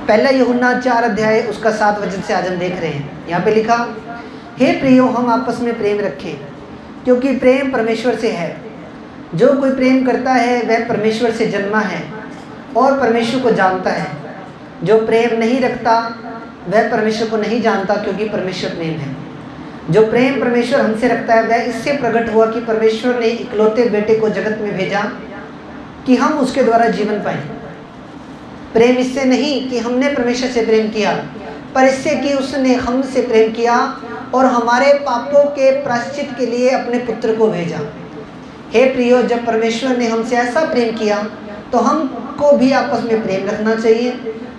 पहला यूहन्ना 4 अध्याय उसका 7 वचन से आज हम देख रहे हैं। यहाँ पे लिखा, हे प्रियो, हम आपस में प्रेम रखें, क्योंकि प्रेम परमेश्वर से है। जो कोई प्रेम करता है वह परमेश्वर से जन्मा है और परमेश्वर को जानता है। जो प्रेम नहीं रखता वह परमेश्वर को नहीं जानता, क्योंकि परमेश्वर प्रेम है। जो प्रेम परमेश्वर हमसे रखता है वह इससे प्रकट हुआ कि परमेश्वर ने इकलौते बेटे को जगत में भेजा कि हम उसके द्वारा जीवन पाएं। प्रेम इससे नहीं कि हमने परमेश्वर से प्रेम किया, पर इससे कि उसने हमसे प्रेम किया और हमारे पापों के प्रायश्चित के लिए अपने पुत्र को भेजा। हे प्रियो, जब परमेश्वर ने हमसे ऐसा प्रेम किया तो हमको भी आपस में प्रेम रखना चाहिए।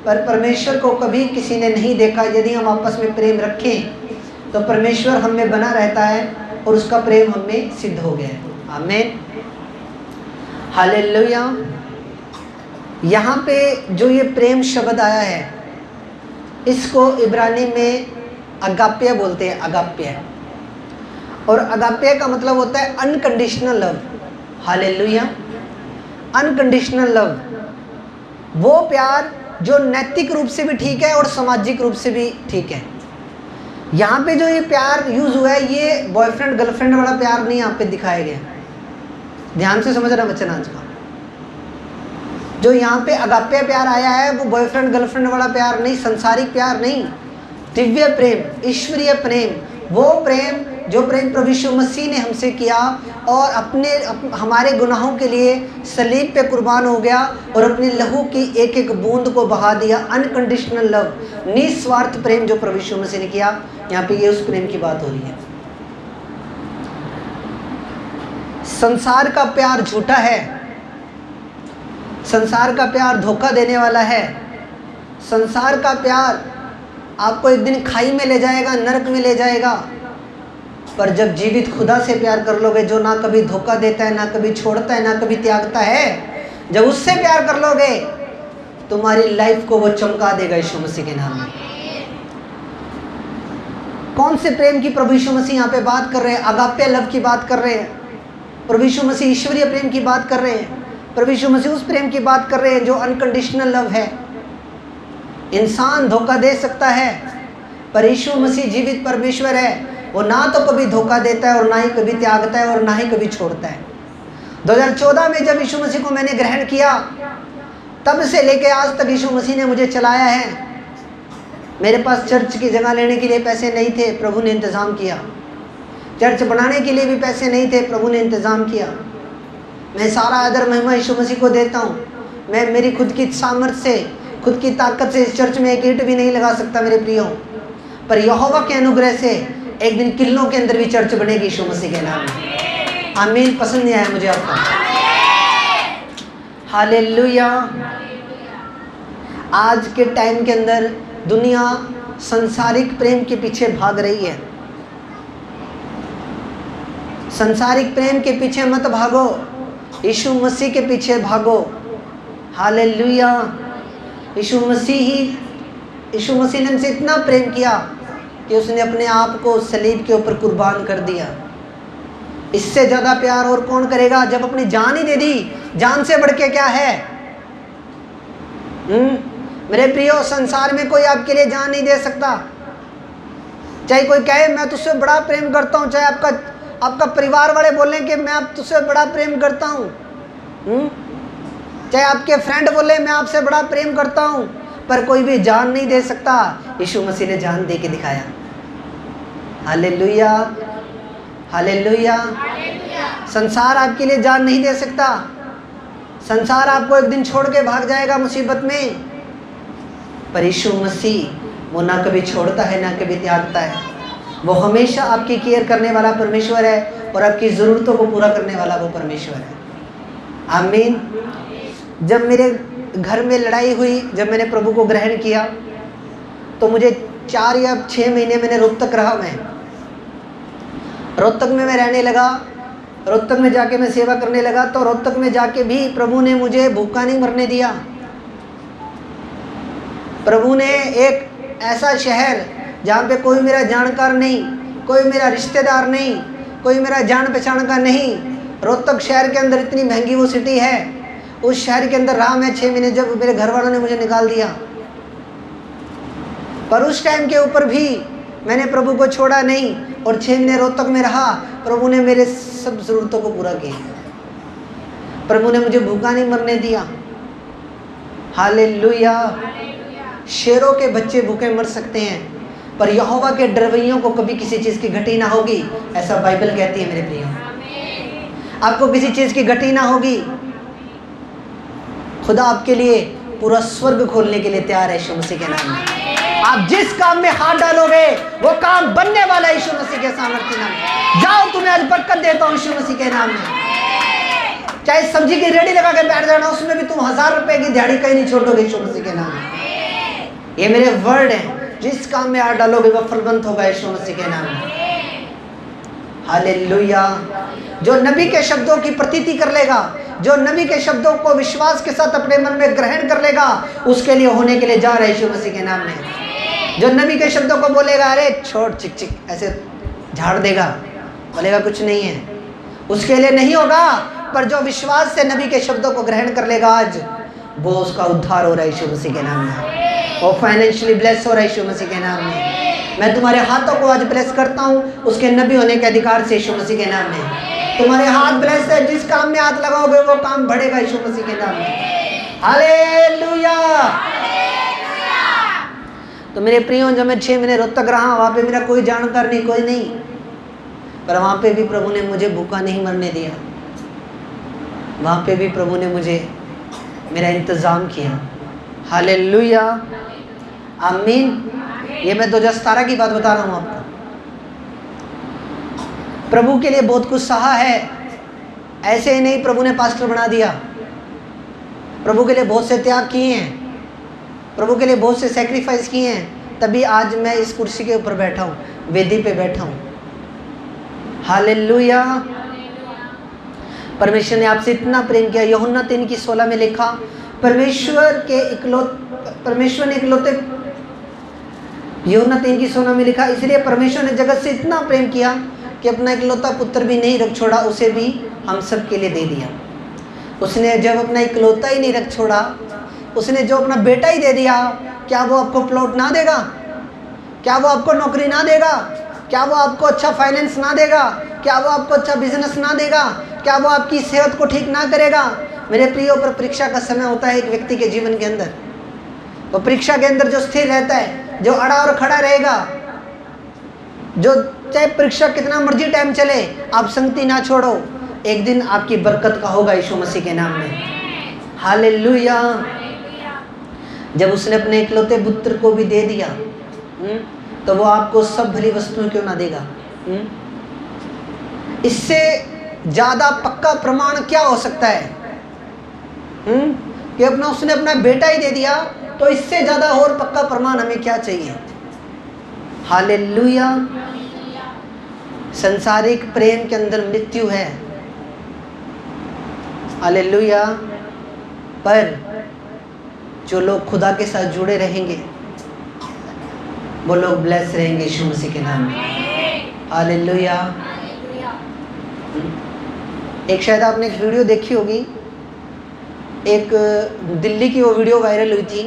पर परमेश्वर को कभी किसी ने नहीं देखा। यदि हम आपस में प्रेम रखें तो परमेश्वर हम में बना रहता है और उसका प्रेम हम में सिद्ध हो गया है। आमीन, हालेलुया। यहाँ पे जो ये प्रेम शब्द आया है, इसको इब्रानी में अगाप्य बोलते हैं, अगाप्य। और अगाप्य का मतलब होता है unconditional love. Hallelujah, unconditional love, वो प्यार जो नैतिक रूप से भी ठीक है और सामाजिक रूप से भी ठीक है। यहाँ पे जो ये प्यार यूज हुआ है, ये बॉयफ्रेंड गर्लफ्रेंड वाला प्यार नहीं यहाँ पे दिखाया गया। ध्यान से समझना वचन आज का। जो यहाँ पे अगाप्य प्यार आया है वो बॉयफ्रेंड गर्लफ्रेंड वाला प्यार नहीं, संसारिक प्यार नहीं, दिव्य प्रेम, ईश्वरीय प्रेम, वो प्रेम जो प्रेम प्रभु यीशु मसीह ने हमसे किया और हमारे गुनाहों के लिए सलीब पे कुर्बान हो गया और अपने लहू की एक एक बूंद को बहा दिया। अनकंडीशनल लव, निस्वार्थ प्रेम जो प्रभु यीशु मसीह ने किया, यहाँ पे ये उस प्रेम की बात हो रही है। संसार का प्यार झूठा है, संसार का प्यार धोखा देने वाला है। संसार का प्यार आपको एक दिन खाई में ले जाएगा, नरक में ले जाएगा। पर जब जीवित खुदा से प्यार कर लोगे, जो ना कभी धोखा देता है, ना कभी छोड़ता है, ना कभी त्यागता है, जब उससे प्यार कर लोगे तुम्हारी लाइफ को वो चमका देगा यीशु मसीह के नाम में। कौन से प्रेम की प्रभु यीशु मसीह यहाँ पे बात कर रहे हैं? अगाप्य लव की बात कर रहे हैं। प्रभु यीशु मसीह ईश्वरीय प्रेम की बात कर रहे हैं। प्रभु यीशु मसीह उस प्रेम की बात कर रहे हैं जो अनकंडीशनल लव है। इंसान धोखा दे सकता है, पर यीशु मसीह जीवित परमेश्वर है। वो ना तो कभी धोखा देता है और ना ही कभी त्यागता है और ना ही कभी छोड़ता है। 2014 में जब यीशु मसीह को मैंने ग्रहण किया, तब से लेके आज तक यीशु मसीह ने मुझे चलाया है। मेरे पास चर्च की जगह लेने के लिए पैसे नहीं थे, प्रभु ने इंतज़ाम किया। चर्च बनाने के लिए भी पैसे नहीं थे, प्रभु ने इंतज़ाम किया। मैं सारा आदर महिमा यीशु मसीह को देता हूँ। मैं मेरी खुद की सामर्थ्य से, खुद की ताकत से इस चर्च में एक ईंट भी नहीं लगा सकता मेरे प्रियो, पर यहोवा के अनुग्रह से एक दिन किलों के अंदर भी चर्च बनेगी यीशु मसीह के नाम में। आमीन। पसंद नहीं आया मुझे आपका? हालेलुया। आज के टाइम के अंदर दुनिया संसारिक प्रेम के पीछे भाग रही है। संसारिक प्रेम के पीछे मत भागो, यीशु मसीह के पीछे भागो। हालेलुया। यीशु मसीह ने हमसे इतना प्रेम किया कि उसने अपने आप को सलीब के ऊपर कुर्बान कर दिया। इससे ज़्यादा प्यार और कौन करेगा? जब अपनी जान ही दे दी। जान से बढ़ के क्या है? मेरे प्रियो, संसार में कोई आपके लिए जान नहीं दे सकता। चाहे कोई कहे मैं तुझसे बड़ा प्रेम करता हूँ, चाहे आपका परिवार वाले बोलें कि मैं आप तुझसे बड़ा प्रेम करता हूँ, चाहे आपके फ्रेंड बोले मैं आपसे बड़ा प्रेम करता हूँ, पर कोई भी जान नहीं दे सकता। यीशु मसीह ने जान दे के दिखाया। Hallelujah, hallelujah. संसार आपके लिए जान नहीं दे सकता। संसार आपको एक दिन छोड़ के भाग जाएगा मुसीबत में, पर यीशु मसीह वो ना कभी छोड़ता है ना कभी त्यागता है। वो हमेशा आपकी केयर करने वाला परमेश्वर है और आपकी ज़रूरतों को पूरा करने वाला वो परमेश्वर है। आमीन। जब मेरे घर में लड़ाई हुई, जब मैंने प्रभु को ग्रहण किया, तो मुझे 4 या 6 महीने मैंने रोहतक रहा। मैं रोहतक में रहने लगा। रोहतक में जाके मैं सेवा करने लगा। तो रोहतक में जाके भी प्रभु ने मुझे भूखा नहीं मरने दिया। प्रभु ने एक ऐसा शहर जहाँ पे कोई मेरा जानकार नहीं, कोई मेरा रिश्तेदार नहीं, कोई मेरा जान पहचान का नहीं, रोहतक शहर के अंदर इतनी महंगी वो सिटी है, उस शहर के अंदर रहा मैं 6 महीने। जब मेरे घर वालों ने मुझे निकाल दिया, पर उस टाइम के ऊपर भी मैंने प्रभु को छोड़ा नहीं और 6 महीने रोहतक में रहा। प्रभु ने मेरे सब ज़रूरतों को पूरा किया। प्रभु ने मुझे भूखा नहीं मरने दिया। हालेलुया। शेरों के बच्चे भूखे मर सकते हैं, पर यहोवा के डरवैयों को कभी किसी चीज़ की घटी ना होगी, ऐसा बाइबल कहती है मेरे प्रियो। आपको किसी चीज़ की घटी ना होगी। खुदा आपके लिए पूरा स्वर्ग खोलने के लिए तैयार है यीशु मसीह के नाम में। आप जिस काम में हाथ डालोगे वो काम बनने वाला है यीशु मसीह के सामर्थ्य नाम में। जाओ, तुम्हें आज बरकत देता हूँ यीशु मसीह के नाम में। चाहे सब्जी की रेडी लगा के बैठ जाना, उसमें भी तुम 1000 रुपए की दिहाड़ी कहीं नहीं छोड़ोगे यीशु मसीह के नाम में। ये मेरे वर्ड हैं। जिस काम में हाथ डालोगे वह फलवंत होगा यीशु मसीह के नाम में। हालेलुया। जो नबी के शब्दों की प्रतीति कर लेगा, जो नबी के शब्दों को विश्वास के साथ अपने मन में ग्रहण कर लेगा, उसके लिए होने के लिए जा रहा है यीशु मसीह के नाम में। जो नबी के शब्दों को बोलेगा, अरे छोड़ चिक चिक, ऐसे झाड़ देगा, बोलेगा कुछ नहीं है, उसके लिए नहीं होगा। पर जो विश्वास से नबी के शब्दों को ग्रहण कर लेगा, आज वो उसका उद्धार हो रहा है यीशु मसीह के नाम में। वो फाइनेंशियली ब्लेस हो रहा है यीशु मसीह के नाम में। मैं तुम्हारे हाथों को आज ब्लेस करता हूँ उसके नबी होने के अधिकार से यीशु मसीह के नाम में। तुम्हारे हाथ ब्लेस है, जिस काम में हाथ लगाओगे वो काम बढ़ेगा यीशु मसीह के नाम में। हालेलुया। तो मेरे प्रियो, जब मैं 6 महीने रोहतक रहा, वहाँ पे मेरा कोई जानकार नहीं, कोई नहीं, पर वहाँ पे भी प्रभु ने मुझे भूखा नहीं मरने दिया। वहाँ पे भी प्रभु ने मुझे मेरा इंतज़ाम किया। हालेलुया, आमीन। ये मैं 2017 की बात बता रहा हूँ आपको। प्रभु के लिए बहुत कुछ सहा है। ऐसे ही नहीं प्रभु ने पास्टर बना दिया। प्रभु के लिए बहुत से त्याग किए हैं, प्रभु के लिए बहुत से सेक्रीफाइस किए हैं, तभी आज मैं इस कुर्सी के ऊपर बैठा हूँ, वेदी पे बैठा हूँ। हालेलुया। परमेश्वर ने आपसे इतना प्रेम किया। यूहन्ना 3:16 में लिखा, परमेश्वर ने इकलौते, यूहन्ना 3:16 में लिखा, इसलिए परमेश्वर ने जगत से इतना प्रेम किया कि अपना इकलौता पुत्र भी नहीं रख छोड़ा, उसे भी हम सब के लिए दे दिया। उसने जब अपना इकलौता ही नहीं रख छोड़ा, उसने जो अपना बेटा ही दे दिया, क्या वो आपको प्लॉट ना देगा? क्या वो आपको नौकरी ना देगा? क्या वो आपको अच्छा फाइनेंस ना देगा? क्या वो आपको अच्छा बिजनेस ना देगा? क्या वो आपकी सेहत को ठीक ना करेगा? मेरे प्रियो, पर परीक्षा का समय होता है एक व्यक्ति के जीवन के अंदर। वो परीक्षा के अंदर जो स्थिर रहता है, जो अड़ा और खड़ा रहेगा, जो चाहे परीक्षा कितना मर्जी टाइम चले, आप संगति ना छोड़ो, एक दिन आपकी बरकत का होगा यीशु मसीह के नाम में। हालेलुया। जब उसने अपने इकलौते पुत्र को भी दे दिया, तो वो आपको सब भली वस्तुएं क्यों ना देगा? इससे ज़्यादा पक्का प्रमाण क्या हो सकता है? कि उसने अपना बेटा ही दे दिया, तो इससे ज़्यादा और पक्का प्रमाण हमें क्या चाहिए? हालेलुया। संसारिक प्रेम के अंदर मृत्यु है। हालेलुया। पर जो लोग खुदा के साथ जुड़े रहेंगे वो लोग ब्लेस रहेंगे यीशु मसीह के नाम में। हालेलुया। एक शायद आपने एक वीडियो देखी होगी, एक दिल्ली की वो वीडियो वायरल हुई थी।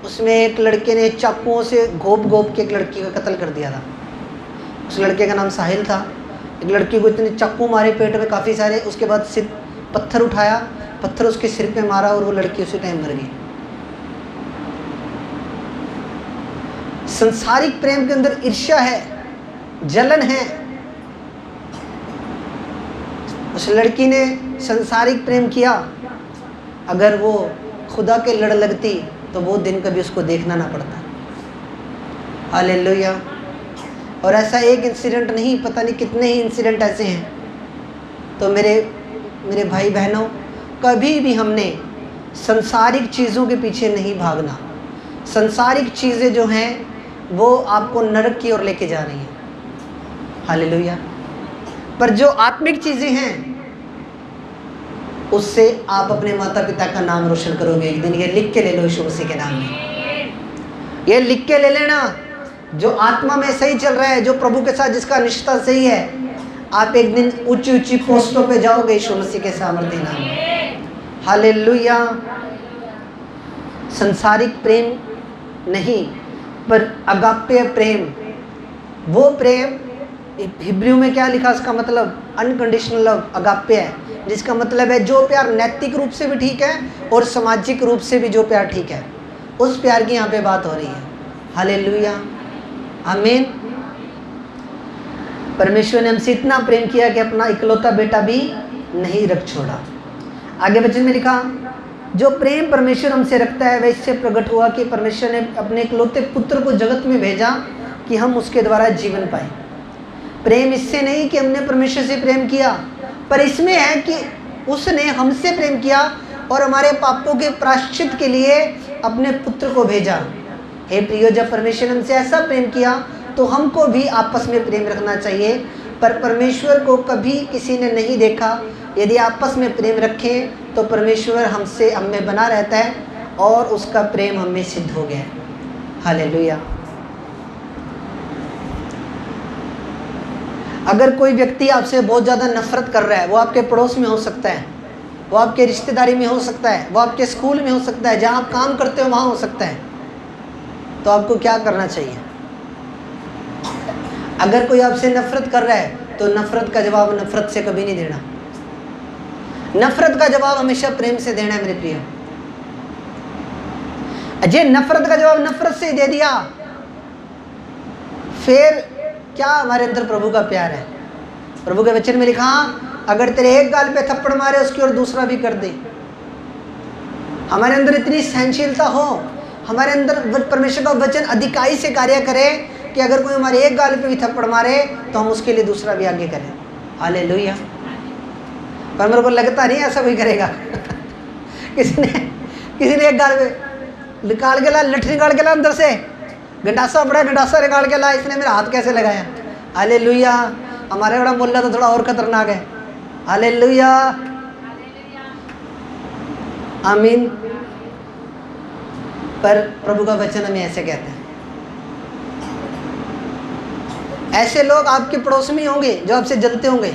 उसमें एक लड़के ने चाकुओं से घोप के एक लड़की का कत्ल कर दिया था। उस लड़के का नाम साहिल था। एक लड़की को इतने चाकू मारे पेट में काफ़ी सारे, उसके बाद सिर पत्थर उठाया, पत्थर उसके सिर पे मारा और वो लड़की उसी टाइम मर गई। संसारिक प्रेम के अंदर ईर्ष्या है, जलन है। उस लड़की ने संसारिक प्रेम किया, अगर वो खुदा के लड़ लगती तो वो दिन कभी उसको देखना ना पड़ता। हालेलुया। और ऐसा एक इंसिडेंट नहीं, पता नहीं कितने ही इंसिडेंट ऐसे हैं। तो मेरे भाई बहनों, कभी भी हमने संसारिक चीज़ों के पीछे नहीं भागना। संसारिक चीज़ें जो हैं वो आपको नरक की ओर लेके जा रही हैं। हालेलुया। पर जो आत्मिक चीज़ें हैं उससे आप अपने माता पिता का नाम रोशन करोगे एक दिन। ये लिख के ले लो यीशु मसीह के नाम में, ये लिख के ले लेना। जो आत्मा में सही चल रहा है, जो प्रभु के साथ जिसका रिश्ता सही है, आप एक दिन ऊंची ऊंची पोस्टों पे जाओगे यीशु मसीह के सामर्थ्य नाम में। हालेलुया। संसारिक प्रेम नहीं, पर अगाप्य प्रेम, वो प्रेम, हिब्रू में क्या लिखा उसका मतलब अनकंडीशनल लव अगाप्य है, जिसका मतलब है जो प्यार नैतिक रूप से भी ठीक है और सामाजिक रूप से भी जो प्यार ठीक है, उस प्यार की यहाँ पे बात हो रही है। हालेलुया, आमीन। परमेश्वर ने हमसे इतना प्रेम किया कि अपना इकलौता बेटा भी नहीं रख छोड़ा। आगे वचन में लिखा, जो प्रेम परमेश्वर हमसे रखता है वह इससे प्रकट हुआ कि परमेश्वर ने अपने इकलौते पुत्र को जगत में भेजा कि हम उसके द्वारा जीवन पाए। प्रेम इससे नहीं कि हमने परमेश्वर से प्रेम किया, पर इसमें है कि उसने हमसे प्रेम किया और हमारे पापों के प्रायश्चित के लिए अपने पुत्र को भेजा। हे प्रियो, जब परमेश्वर ने हमसे ऐसा प्रेम किया तो हमको भी आपस में प्रेम रखना चाहिए। पर परमेश्वर को कभी किसी ने नहीं देखा। यदि आपस में प्रेम रखें तो परमेश्वर हमसे हम में बना रहता है और उसका प्रेम हम में सिद्ध हो गया। हालेलुया। अगर कोई व्यक्ति आपसे बहुत ज़्यादा नफरत कर रहा है, वो आपके पड़ोस में हो सकता है, वो आपके रिश्तेदारी में हो सकता है, वो आपके स्कूल में हो सकता है, जहाँ आप काम करते हो वहाँ हो सकता है, तो आपको क्या करना चाहिए? अगर कोई आपसे नफरत कर रहा है तो नफरत का जवाब नफरत से कभी नहीं देना। नफरत का जवाब हमेशा प्रेम से देना है मेरे प्रिय। अजय नफरत का जवाब नफरत से दे दिया, फिर क्या हमारे अंदर प्रभु का प्यार है? प्रभु के वचन में लिखा, अगर तेरे एक गाल पे थप्पड़ मारे उसकी और दूसरा भी कर दे। हमारे अंदर इतनी सहनशीलता हो, हमारे अंदर परमेश्वर का वचन अधिकाई से कार्य करे कि अगर कोई हमारे एक गाल पे भी थप्पड़ मारे तो हम उसके लिए दूसरा भी आगे करें। हालेलुया। पर मेरे को लगता नहीं ऐसा कोई करेगा। किसी ने एक गाल पे निकाल के ला, लठ निकाल के ला अंदर से, गंडासा बड़ा गंडासा निकाल के ला, इसने मेरा हाथ कैसे लगाया? हालेलुया। हमारे बड़ा मुल्ला तो थोड़ा और खतरनाक है। हालेलुया, आमीन। पर प्रभु का वचन हमें ऐसे कहते हैं। ऐसे लोग आपके पड़ोस में होंगे जो आपसे जलते होंगे।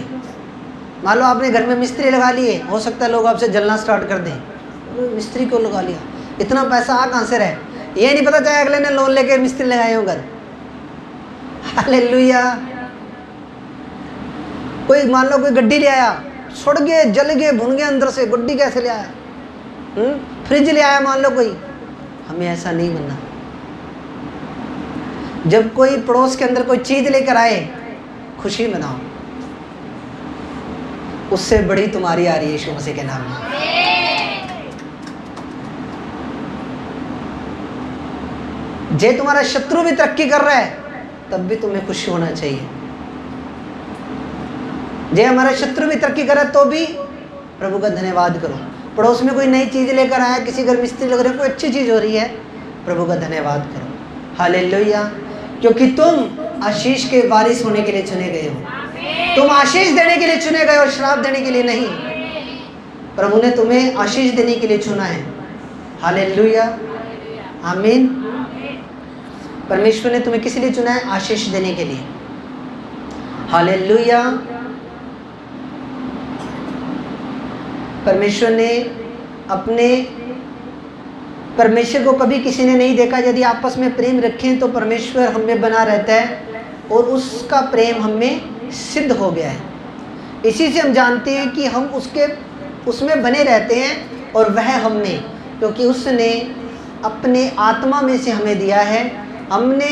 मान लो आपने घर में मिस्त्री लगा लिए, हो सकता है लोग आपसे जलना स्टार्ट कर दें। मिस्त्री क्यों लगा लिया? इतना पैसा आ कहाँ से रहे? ये नहीं पता चाहे अगले ने लोन लेके मिस्त्री लगाए हो घर। हालेलुया। कोई मान लो कोई गड्डी ले आया, सड़ गए, जल गए, भुन गए अंदर से, गड्डी कैसे ले आया? फ्रिज ले आया मान लो कोई। हमें ऐसा नहीं बनना। जब कोई पड़ोस के अंदर कोई चीज लेकर आए, खुशी मनाओ, उससे बड़ी तुम्हारी आ रही है यीशु मसीह के नाम में। जे तुम्हारा शत्रु भी तरक्की कर रहा है तब भी तुम्हें खुशी होना चाहिए। जे हमारा शत्रु भी तरक्की कर रहा है तो भी प्रभु का धन्यवाद करो। पड़ोस में कोई नई चीज लेकर आया, किसी घर मिस्त्री लग रहे हैं, कोई अच्छी चीज हो रही है, प्रभु का धन्यवाद करो। हालेलुया। क्योंकि तुम आशीष के वारिस होने के लिए चुने गए हो। तुम आशीष देने के लिए चुने गए हो, श्राप देने के लिए नहीं। प्रभु ने तुम्हें आशीष देने के लिए चुना है। हालेलुया, आमीन। परमेश्वर ने तुम्हें किस लिए चुना है? आशीष देने के लिए। हालेलुया। परमेश्वर ने परमेश्वर को कभी किसी ने नहीं देखा। यदि आपस में प्रेम रखें तो परमेश्वर हम में बना रहता है और उसका प्रेम हम में सिद्ध हो गया है। इसी से हम जानते हैं कि हम उसमें बने रहते हैं और वह हम में, क्योंकि उसने अपने आत्मा में से हमें दिया है। हमने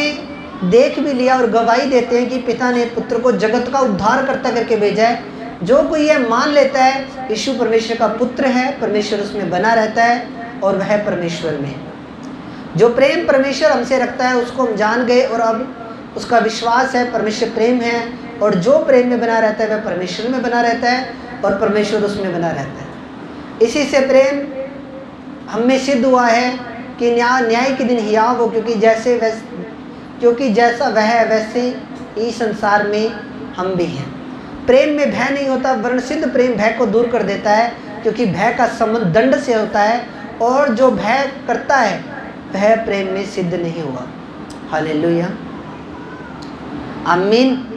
देख भी लिया और गवाही देते हैं कि पिता ने पुत्र को जगत का उद्धारकर्ता करके भेजा है। जो कोई यह मान लेता है यीशु परमेश्वर का पुत्र है, परमेश्वर उसमें बना रहता है और वह परमेश्वर में। जो प्रेम परमेश्वर हमसे रखता है उसको हम जान गए और अब उसका विश्वास है परमेश्वर प्रेम है, और जो प्रेम में बना रहता है वह परमेश्वर में बना रहता है और परमेश्वर उसमें बना रहता है। इसी से प्रेम हम में सिद्ध हुआ है कि न्याय के दिन हियाव हो, क्योंकि जैसा वह है वैसे ही संसार में हम भी हैं। प्रेम में भय नहीं होता, वरन सिद्ध प्रेम भय को दूर कर देता है, क्योंकि भय का संबंध दंड से होता है, और जो भय करता है वह प्रेम में सिद्ध नहीं हुआ। हालेलुया, आमीन।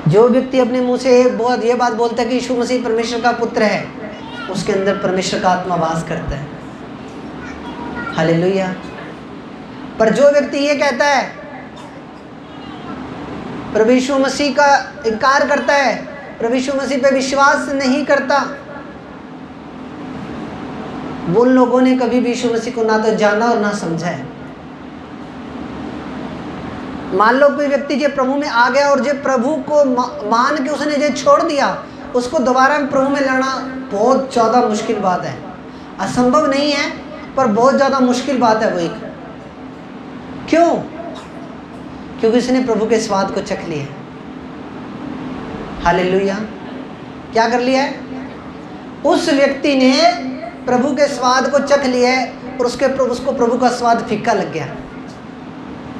जो व्यक्ति अपने मुंह से ये बात बोलता है कि यीशु मसीह परमेश्वर का पुत्र है, उसके अंदर परमेश्वर का आत्मा वास करता है। हालेलुया। पर जो व्यक्ति ये कहता है, प्रभु यीशु मसीह का इनकार करता है, प्रभु यीशु मसीह पे विश्वास नहीं करता, वो लोगों ने कभी भी यीशु मसीह को ना तो जाना और ना समझा है। मान लो कोई व्यक्ति जो प्रभु में आ गया और जो प्रभु को मान के उसने जो छोड़ दिया, उसको दोबारा प्रभु में लाना बहुत ज़्यादा मुश्किल बात है। असंभव नहीं है, पर बहुत ज़्यादा मुश्किल बात है वो एक। क्यों? क्योंकि उसने प्रभु के स्वाद को चख लिया। हालेलुया। क्या कर लिया है? उस व्यक्ति ने प्रभु के स्वाद को चख लिया और उसको प्रभु का स्वाद फीका लग गया।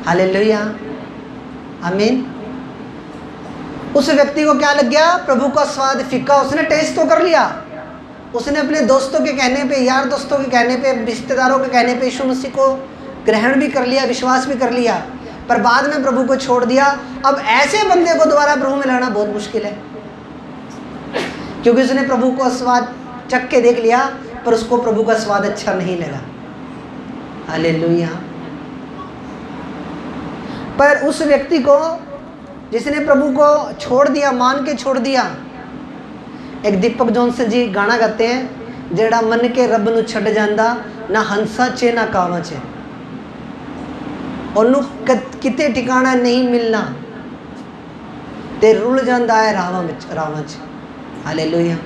हालेलुया, आमीन। उस व्यक्ति को क्या लग गया? प्रभु का स्वाद फीका। उसने टेस्ट तो कर लिया, उसने अपने दोस्तों के कहने पे, यार दोस्तों के कहने पे, रिश्तेदारों के कहने पे यीशु मसीह को ग्रहण भी कर लिया, विश्वास भी कर लिया, पर बाद में प्रभु को छोड़ दिया। अब ऐसे बंदे को दोबारा प्रभु में लाना बहुत मुश्किल है, क्योंकि उसने प्रभु को स्वाद चख के देख लिया, पर उसको प्रभु का स्वाद अच्छा नहीं लगा। हालेलुया। पर उस व्यक्ति को जिसने प्रभु को छोड़ दिया, मान के छोड़ दिया, एक दीपक जॉनसन जी गाना गाते हैं, जेड़ा मन के रब नू छड़ जांदा, ना हंसा चे ना कावा चे, ओनू किते ठिकाना नहीं मिलना, ते रुल जांदा है रावां च। हालेलुया।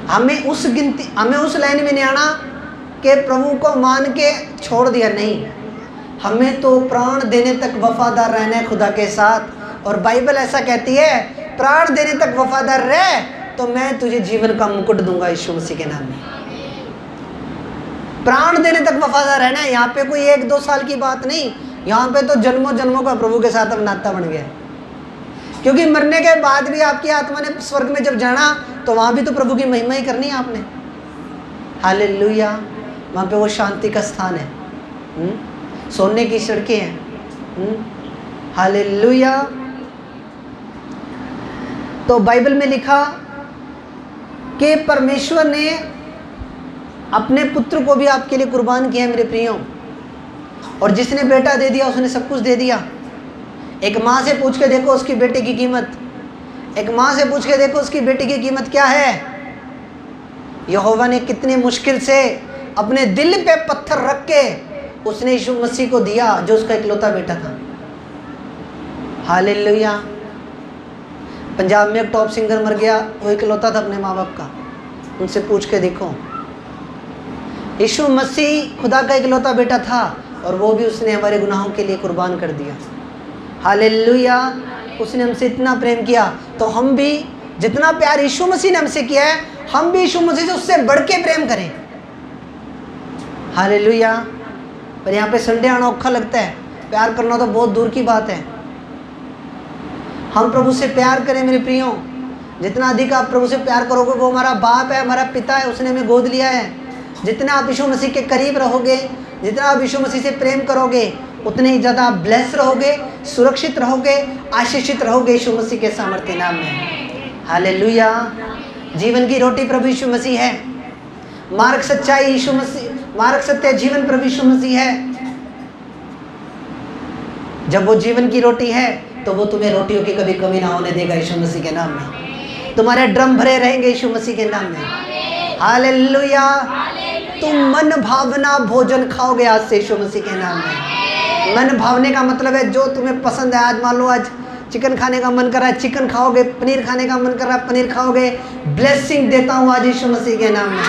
हमें उस लाइन में नहीं आना कि प्रभु को मान के छोड़ दिया, नहीं। हमें तो प्राण देने तक वफादार रहना है खुदा के साथ। और बाइबल ऐसा कहती है, प्राण देने तक वफादार रह तो मैं तुझे जीवन का मुकुट दूंगा यीशु मसीह के नाम में। प्राण देने तक वफादार रहना है। यहाँ पे कोई 1-2 साल की बात नहीं, यहाँ पे तो जन्मों जन्मों का प्रभु के साथ अब नाता बन गया। क्योंकि मरने के बाद भी आपकी आत्मा ने स्वर्ग में जब जाना, तो वहाँ भी तो प्रभु की महिमा ही करनी है आपने। हालेलुया। वहाँ पे वो शांति का स्थान है, सोने की सड़कें हैं। हालेलुया। तो बाइबल में लिखा कि परमेश्वर ने अपने पुत्र को भी आपके लिए कुर्बान किया मेरे प्रियो, और जिसने बेटा दे दिया उसने सब कुछ दे दिया। एक माँ से पूछ के देखो उसकी बेटे की कीमत, एक माँ से पूछ के देखो उसकी बेटी की कीमत क्या है। यहोवा ने कितनी मुश्किल से अपने दिल पे पत्थर रख के उसने यीशु मसीह को दिया, जो उसका इकलौता बेटा था। हालेलुया। पंजाब में एक टॉप सिंगर मर गया, वो इकलौता था अपने माँ बाप का। उनसे पूछ के देखो, यीशु मसीह खुदा का इकलौता बेटा था, और वो भी उसने हमारे गुनाहों के लिए कुर्बान कर दिया। हालेलुया। उसने हमसे इतना प्रेम किया, तो हम भी जितना प्यार यीशु मसीह ने हमसे किया है, हम भी यीशु मसीह से उससे बढ़ के प्रेम करें। हालेलुया। पर यहाँ पे संडे आना औखा लगता है, प्यार करना तो बहुत दूर की बात है। हम प्रभु से प्यार करें मेरे प्रियो। जितना अधिक आप प्रभु से प्यार करोगे, वो हमारा बाप है, हमारा पिता है, उसने हमें गोद लिया है। जितना आप यीशु मसीह के करीब रहोगे, जितना आप यीशु मसीह से प्रेम करोगे, उतने ही ज़्यादा आप ब्लेस रहोगे, सुरक्षित रहोगे, आशीषित रहोगे यीशु मसीह के सामर्थ्य नाम में। हालेलुया। जीवन की रोटी प्रभु यीशु मसीह है। मार्ग सच्चाई यीशु मसीह, मार्ग सत्य जीवन प्रभु यीशु मसीह है। जब वो जीवन की रोटी है, तो वो तुम्हें रोटियों की कभी कमी ना होने देगा यीशु मसीह के नाम में। तुम्हारे ड्रम भरे रहेंगे यीशु मसीह के नाम में। हालेलुया। तुम मन भावना भोजन खाओगे आज से यीशु मसीह के नाम में। मन भावने का मतलब है जो तुम्हें पसंद है। आज मान लो आज चिकन खाने का मन कर रहा है, चिकन खाओगे। पनीर खाने का मन कर रहा है, पनीर खाओगे। ब्लेसिंग देता हूँ आज यीशु मसीह के नाम में।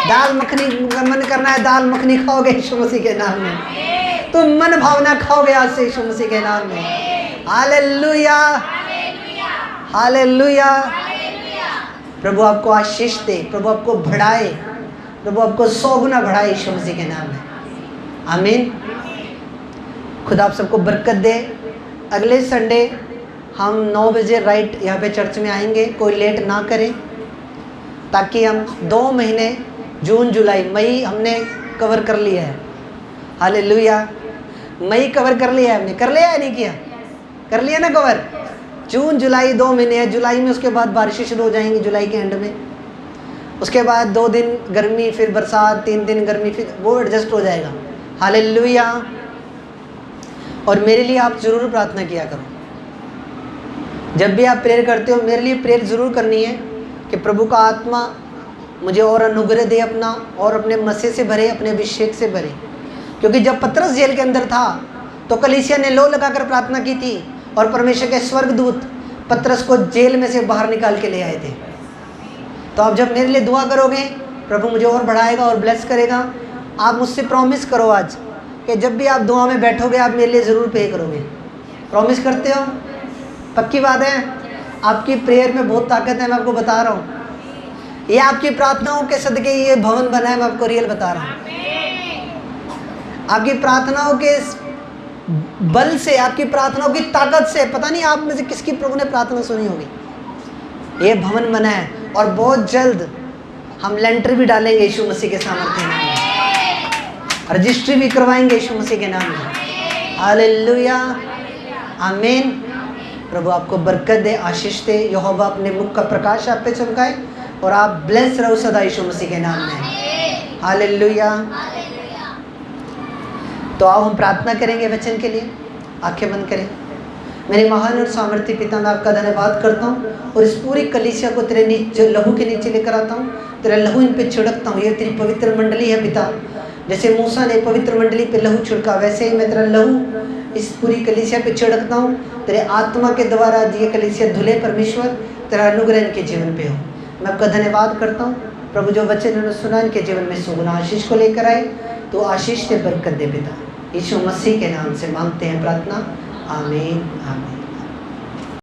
दाल मखनी का मन करना है, दाल मखनी खाओगे यीशु मसीह के नाम में। तुम मन भावना खाओगे आज से यीशु मसीह के नाम में। हालेलुया। हालेलुया। प्रभु आपको आशीष दे, प्रभु आपको बढ़ाए, प्रभु आपको 100 गुना बढ़ाए यीशु मसीह के नाम में। आमीन। खुदा आप सबको बरकत दे। अगले संडे हम 9 बजे राइट यहाँ पे चर्च में आएंगे। कोई लेट ना करें, ताकि हम 2 महीने जून जुलाई मई हमने कवर कर लिया है। हालेलुया। मई कवर कर लिया है हमने। कर लिया है नहीं किया? कर लिया ना कवर। जून जुलाई 2 महीने है। जुलाई में उसके बाद बारिशें शुरू हो जाएंगी, जुलाई के एंड में। उसके बाद 2 दिन गर्मी, फिर बरसात, 3 दिन गर्मी, फिर वो एडजस्ट हो जाएगा। हालेलुया। और मेरे लिए आप ज़रूर प्रार्थना किया करो। जब भी आप प्रेयर करते हो मेरे लिए प्रेयर ज़रूर करनी है कि प्रभु का आत्मा मुझे और अनुग्रह दे अपना, और अपने मसीह से भरे, अपने अभिषेक से भरे। क्योंकि जब पतरस जेल के अंदर था तो कलीसिया ने लो लगाकर प्रार्थना की थी, और परमेश्वर के स्वर्गदूत पतरस को जेल में से बाहर निकाल के ले आए थे। तो आप जब मेरे लिए दुआ करोगे प्रभु मुझे और बढ़ाएगा और ब्लेस करेगा। आप मुझसे प्रॉमिस करो आज कि जब भी आप दुआ में बैठोगे आप मेरे लिए ज़रूर प्रे करोगे। प्रॉमिस करते हो? पक्की बात है? आपकी प्रेयर में बहुत ताकत है, मैं आपको बता रहा हूँ। ये आपकी प्रार्थनाओं के सदके ये भवन बना है, मैं आपको रियल बता रहा हूँ। आपकी प्रार्थनाओं के बल से, आपकी प्रार्थनाओं की ताकत से, पता नहीं आप में से किसकी प्रभु ने प्रार्थना सुनी होगी, ये भवन बना है। और बहुत जल्द हम लेंटर भी डालेंगे यीशु मसीह के सामर्थ्य नाम में, रजिस्ट्री भी करवाएंगे यीशु मसीह के नाम में। हालेलुया, आमीन। प्रभु आपको बरकत दे, आशीष दे। यहोवा अपने मुख का प्रकाश आप पे चमकाए और आप ब्लेस रहो सदा यीशु मसीह के नाम में। हालेलुया। तो आओ हम प्रार्थना करेंगे वचन के लिए। आंखें बंद करें। मेरे महान और सामर्थ्य पिता, मैं आपका धन्यवाद करता हूँ और इस पूरी कलीसिया को तेरे नीचे लहू के नीचे लेकर आता हूँ। तेरा लहू इन पे छिड़कता हूँ। ये तेरी पवित्र मंडली है पिता। जैसे मूसा ने पवित्र मंडली पे लहू छिड़का, वैसे ही मैं तेरा लहू इस पूरी कलीसिया पे छिड़कता हूँ। तेरे आत्मा के द्वारा ये कलीसिया धुले परमेश्वर, तेरा अनुग्रह इनके जीवन पे हो। मैं आपका धन्यवाद करता हूँ प्रभु, जो वचन इन्होंने सुना इनके जीवन में सुगुना आशीष को लेकर आए। तो आशीष से बरकत दे पिता। यीशु मसीह के नाम से मांगते हैं प्रार्थना, आमीन आमीन।